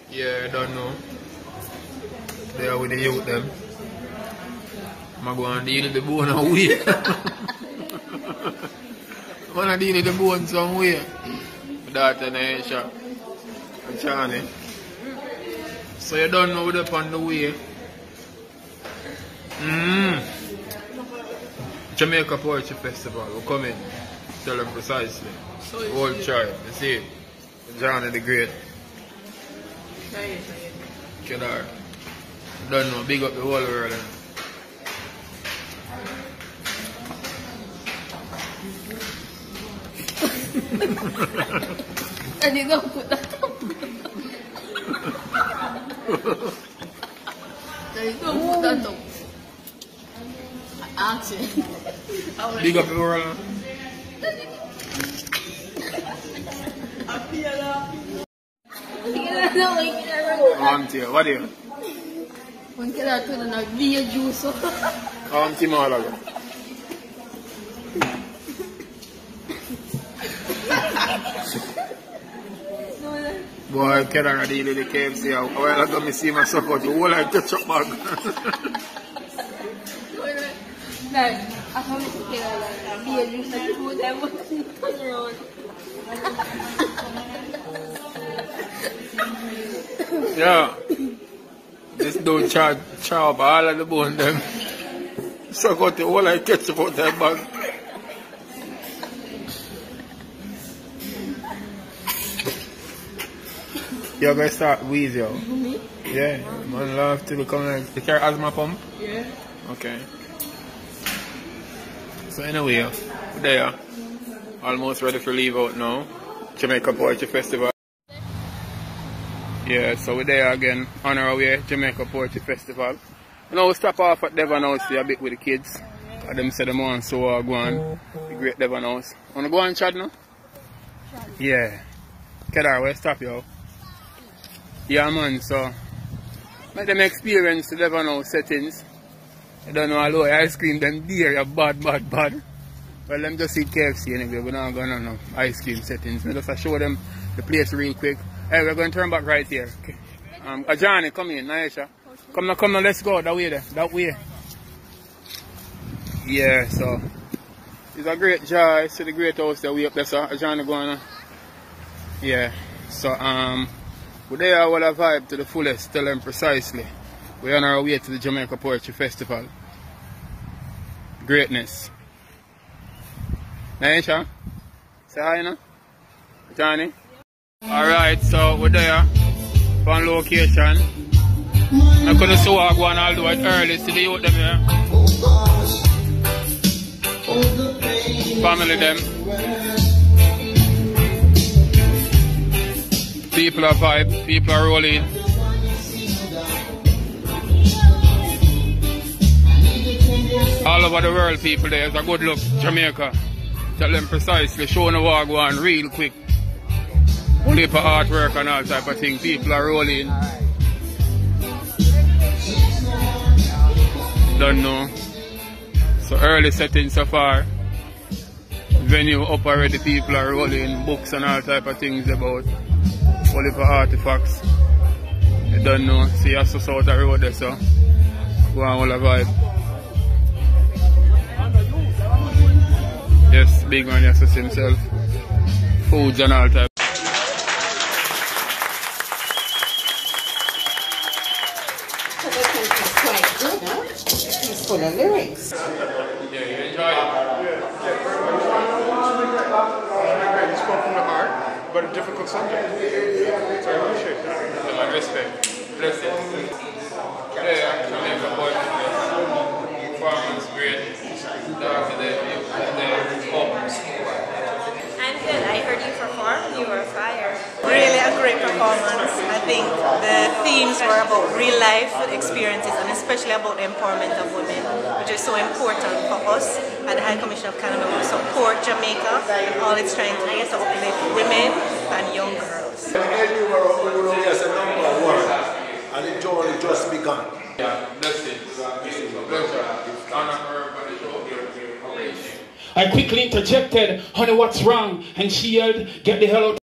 Yeah, I don't know. They are with the youth them. I'm going to deal with the bone and way. I'm going to deal with the bone some way. My daughter Naisha and Chani. So you don't know what's on the way. Jamaica Poetry Festival, we're coming. Tell them precisely. So whole tribe, you see it. Johnny the Great. Kedar. Don't know, big up the whole world. And you don't put that up. You don't put that up. Actually. Big up the world. Auntie, what do you? One kila tu na via juice. Auntie Malaga. Boy, Kedar deal with the KFC. Well, I got me see myself out the whole like ketchup bag. Dad, ako may kila via juice na food. I want to turn around. Yeah. This dude chow all of the bone them. Suck out the whole like ketchup out that bag. You're going to start wheeze, yo. Yeah, man, love to become like, you carry asthma pump? Yeah. Okay. So anyway, we're there. Almost ready for leave out now. Jamaica Poetry Festival. Yeah, so we're there again on our way, Jamaica Poetry Festival. Now we'll stop off at Devon House a bit with the kids. Them said them on, so go on. The great Devon House. Wanna go on, Chad now? Yeah. Kedar, where stop yo? Yeah man, so let them experience the Devon House settings. I don't know how ice cream them dear, you're bad. Well, them just eat KFC anyway, we're not going on ice cream settings. I just show them the place real quick. Hey, we're going to turn back right here. Okay. Johnny, come in, Naisha. Come now, let's go that way there, that way. Yeah, so it's a great joy. See the great house that we up there, so Johnny going on. Yeah, so we're there all a vibe to the fullest, tell them precisely. We're on our way to the Jamaica Poetry Festival. Greatness. Naisha, say hi now. Johnny. Alright, so we're there on location. I'm going to see what I go on, I'll do it early. See the youth them here. Family them. People are vibe, people are rolling. All over the world people there. It's a good look, Jamaica. Tell them precisely, showing the war go on real quick. Only for artwork and all type of thing. People are rolling. Don't know. So early setting so far. Venue up already, people are rolling. Books and all type of things about. Only for artifacts. I don't know. See us just out the road there, so go on all a vibe. Yes, big man assess himself. Foods and all type. Full of lyrics. Yeah, you enjoy it? You spoke from the heart, but a difficult subject. So I appreciate that. I respect. Blessings. Yeah, Jamaica Poetry performance great. I'm good. I heard you perform. You were fire. Really a great performance. I think the themes were about real life experiences and especially about the empowerment of women, which is so important for us at the High Commission of Canada. We support Jamaica and all it's trying to do is to uplift women and young girls. And you were as a number one, and it only just begun. Yeah, blessings. Pleasure. Honor her for the show. I quickly interjected, honey, what's wrong? And she yelled, get the hell out.